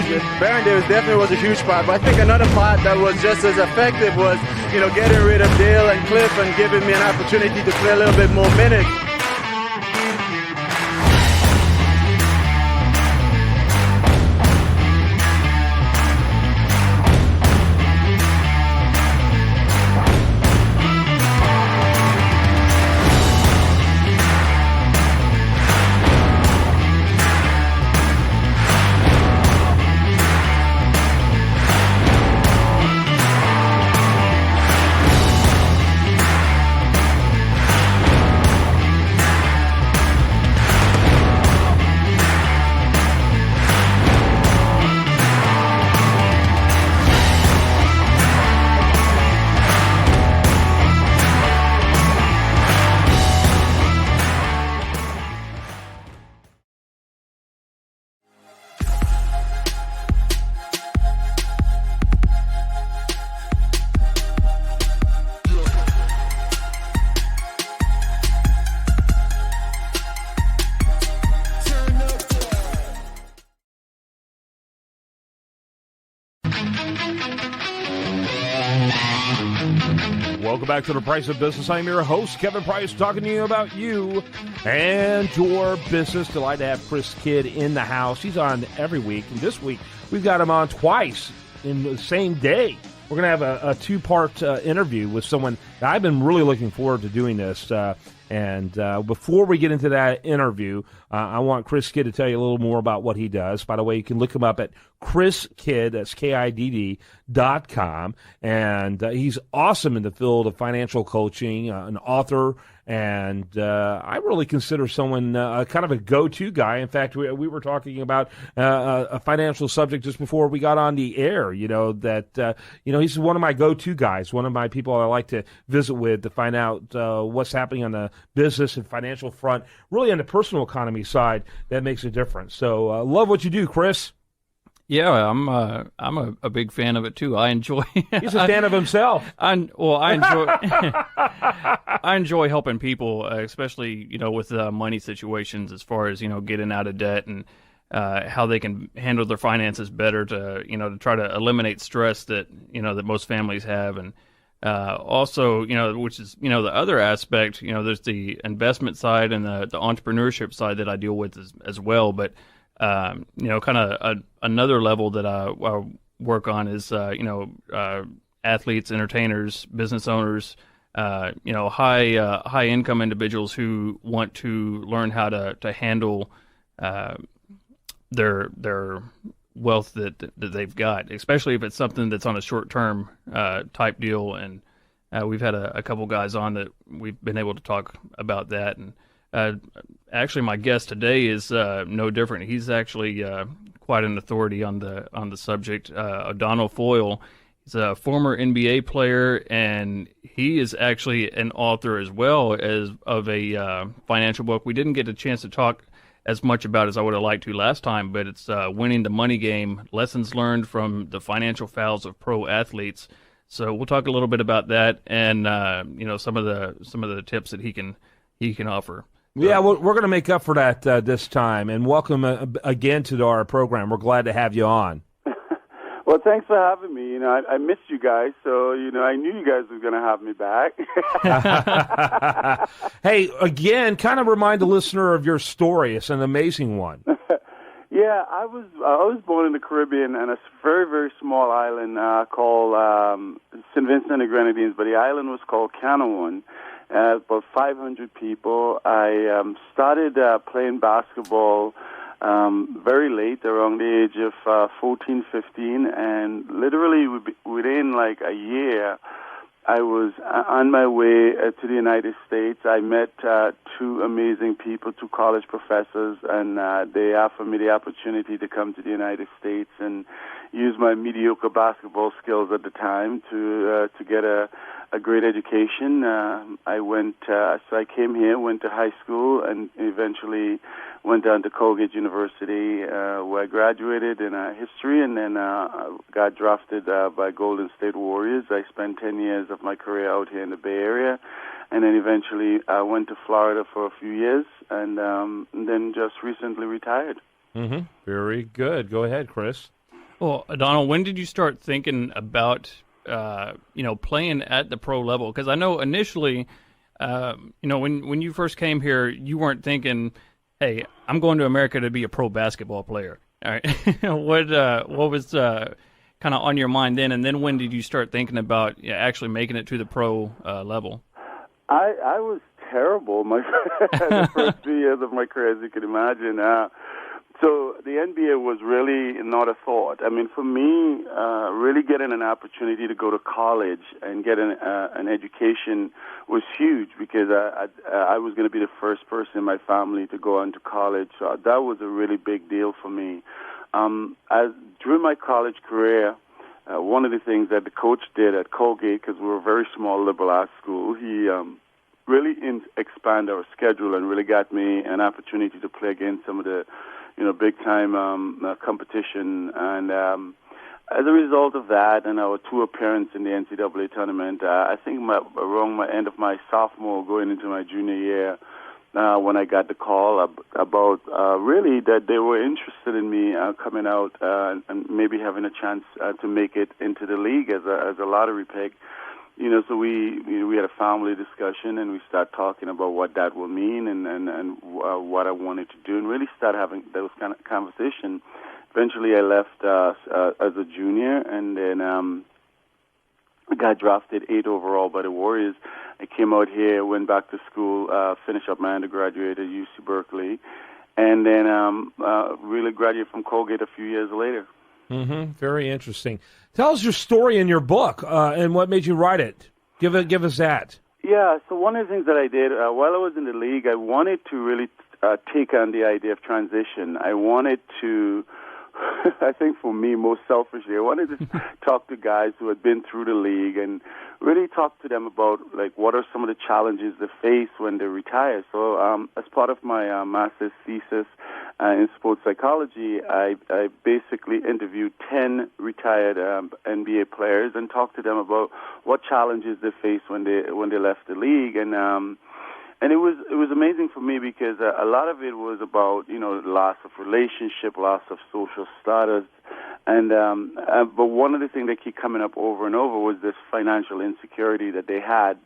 huge. Baron Davis definitely was a huge part. But I think another part that was just as effective was, getting rid of Dale and Cliff and giving me an opportunity to play a little bit more minutes. Welcome back to The Price of Business. I'm your host, Kevin Price, talking to you about you and your business. Delighted to have Chris Kidd in the house. He's on every week, and this week we've got him on twice in the same day. We're going to have a two-part interview with someone that I've been really looking forward to doing this. And before we get into that interview, I want Chris Kidd to tell you a little more about what he does. By the way, you can look him up at chriskidd, that's KIDD.com. And he's awesome in the field of financial coaching, an author, and I really consider someone kind of a go-to guy. In fact, we were talking about a financial subject just before we got on the air, he's one of my go-to guys, one of my people I like to visit with to find out what's happening on the business and financial front, really on the personal economy side that makes a difference. So love what you do, Chris. Yeah, I'm a big fan of it too. I enjoy. He's a fan of himself. I enjoy. I enjoy helping people, especially with money situations, as far as getting out of debt and how they can handle their finances better to try to eliminate stress that that most families have, and also which is the other aspect. There's the investment side and the entrepreneurship side that I deal with as well, but. Kind of another level that I work on is, athletes, entertainers, business owners, high income individuals who want to learn how to handle their wealth that they've got, especially if it's something that's on a short term type deal. And we've had a couple guys on that we've been able to talk about that. And actually, my guest today is no different. He's actually quite an authority on the subject. Adonal Foyle. He's a former NBA player, and he is actually an author as well as of a financial book. We didn't get a chance to talk as much about as I would have liked to last time, but it's Winning the Money Game: Lessons Learned from the Financial Fouls of Pro Athletes. So we'll talk a little bit about that, and some of the tips that he can offer. Yeah, we're going to make up for that this time, and welcome again to our program. We're glad to have you on. Well, thanks for having me. I missed you guys, so I knew you guys were going to have me back. Hey, again, kind of remind the listener of your story. It's an amazing one. Yeah, I was born in the Caribbean on a very, very small island called St. Vincent and the Grenadines, but the island was called Canawan. About 500 people. I started playing basketball very late, around the age of 14, 15, and literally within like a year, I was on my way to the United States. I met two amazing people, two college professors, and they offered me the opportunity to come to the United States and use my mediocre basketball skills at the time to get a great education. So I came here, went to high school, and eventually went down to Colgate University, where I graduated in history, and then got drafted by Golden State Warriors. I spent 10 years of my career out here in the Bay Area, and then eventually I went to Florida for a few years, and then just recently retired. Mm-hmm. Very good. Go ahead, Chris. Well, Adonal, when did you start thinking about, playing at the pro level? Because I know initially, when you first came here, you weren't thinking, hey, I'm going to America to be a pro basketball player. All right. What was kind of on your mind then? And then when did you start thinking about actually making it to the pro level? I was terrible the first few years of my career, as you can imagine. So the NBA was really not a thought. I mean, for me, really getting an opportunity to go to college and get an education was huge because I was going to be the first person in my family to go on to college. So that was a really big deal for me. During my college career, one of the things that the coach did at Colgate, because we were a very small liberal arts school, he really expanded our schedule and really got me an opportunity to play against some of the big-time competition. And as a result of that and our two appearances in the NCAA tournament, I think around my end of my sophomore, going into my junior year, when I got the call about really that they were interested in me coming out and maybe having a chance to make it into the league as a lottery pick. So we had a family discussion, and we started talking about what that would mean and what I wanted to do, and really start having those kind of conversation. Eventually, I left as a junior, and then I got drafted 8 overall by the Warriors. I came out here, went back to school, finished up my undergraduate at UC Berkeley, and then really graduated from Colgate a few years later. Mm-hmm. Very interesting. Tell us your story in your book and what made you write it. Give us that. Yeah, so one of the things that I did while I was in the league, I wanted to really take on the idea of transition. I wanted to, I think for me, most selfishly, I wanted to talk to guys who had been through the league and really talk to them about, like, what are some of the challenges they face when they retire. So as part of my master's thesis in sports psychology, I basically interviewed 10 retired NBA players and talked to them about what challenges they faced when they left the league. And it was amazing for me because a lot of it was about, loss of relationship, loss of social status. And but one of the things that keep coming up over and over was this financial insecurity that they had.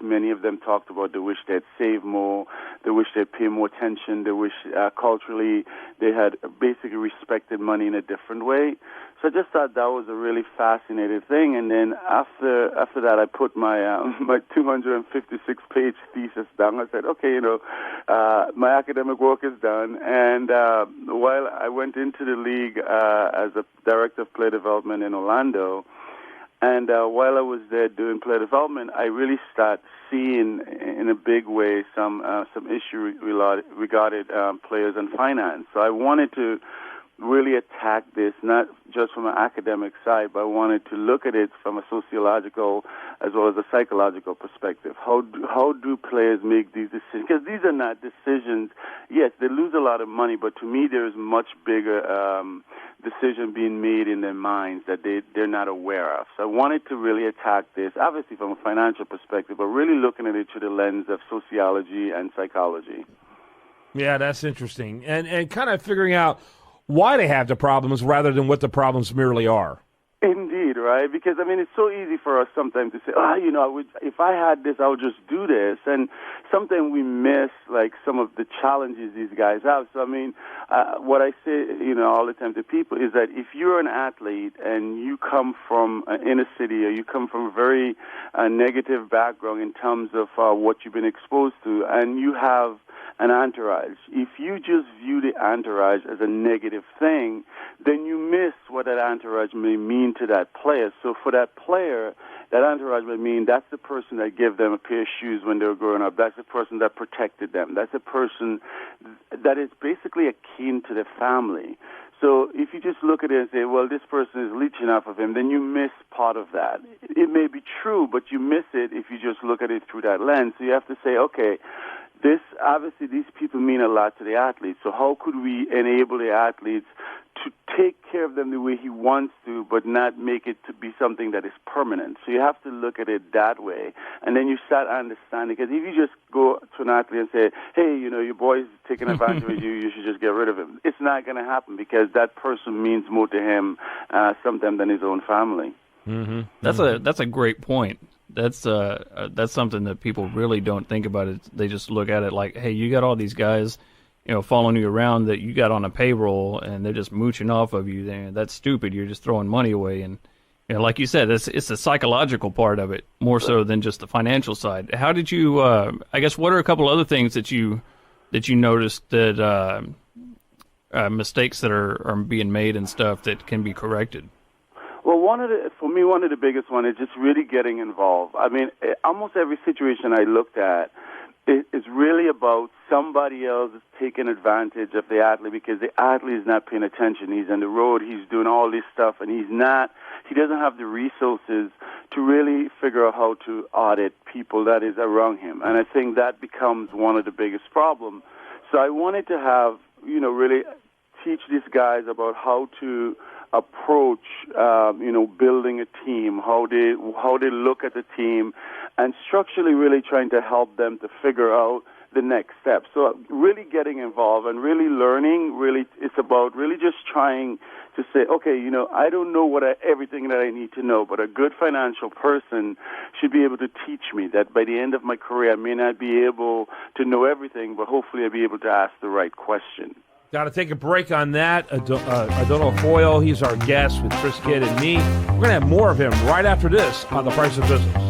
Many of them talked about they wish they'd save more, they wish they'd pay more attention, they wish culturally they had basically respected money in a different way. So I just thought that was a really fascinating thing. And then after that, I put my 256-page thesis down. I said, okay, my academic work is done. And while I went into the league as a director of player development in Orlando, and while I was there doing player development, I really started seeing in a big way some issue regarding players and finance. So I wanted to really attack this, not just from an academic side, but I wanted to look at it from a sociological as well as a psychological perspective. How do players make these decisions? Because these are not decisions. Yes, they lose a lot of money, but to me there is much bigger decision being made in their minds that they're not aware of. So I wanted to really attack this, obviously from a financial perspective, but really looking at it through the lens of sociology and psychology. Yeah, that's interesting. And kind of figuring out why they have the problems rather than what the problems merely are. Indeed, right? Because, it's so easy for us sometimes to say, if I had this, I would just do this. And sometimes we miss, like, some of the challenges these guys have. So, what I say, all the time to people is that if you're an athlete and you come from an inner city or you come from a very negative background in terms of what you've been exposed to, and you have an entourage, if you just view the entourage as a negative thing, then you miss what that entourage may mean to that player. So for that player, that entourage may mean that's the person that gave them a pair of shoes when they were growing up. That's the person that protected them. That's the person that is basically akin to the family. So if you just look at it and say, well, this person is leeching off of him, then you miss part of that. It may be true, but you miss it if you just look at it through that lens. So you have to say, okay, obviously these people mean a lot to the athletes. So how could we enable the athletes to take care of them the way he wants to, but not make it to be something that is permanent. So you have to look at it that way, and then you start understanding. Because if you just go to an athlete and say, hey, your boy's taking advantage of you, you should just get rid of him, it's not going to happen, because that person means more to him sometimes than his own family. Mm-hmm. That's a great point. That's something that people really don't think about. It. They just look at it like, hey, you got all these guys, following you around that you got on a payroll, and they're just mooching off of you. That's stupid. You're just throwing money away. And like you said, it's the psychological part of it more so than just the financial side. How did you? I guess what are a couple other things that you noticed that mistakes that are being made and stuff that can be corrected? Well, one of the biggest one is just really getting involved. I mean, almost every situation I looked at is really about somebody else taking advantage of the athlete, because the athlete is not paying attention. He's on the road, he's doing all this stuff, and he doesn't have the resources to really figure out how to audit people that is around him. And I think that becomes one of the biggest problems. So I wanted to have, really teach these guys about how to approach, building a team, how they look at the team, and structurally really trying to help them to figure out the next step. So really getting involved and really learning, it's about really just trying to say, okay, I don't know everything that I need to know, but a good financial person should be able to teach me that by the end of my career, I may not be able to know everything, but hopefully I'll be able to ask the right question. Got to take a break on that. Adonal Foyle, he's our guest with Chris Kidd and me. We're going to have more of him right after this on The Price of Business.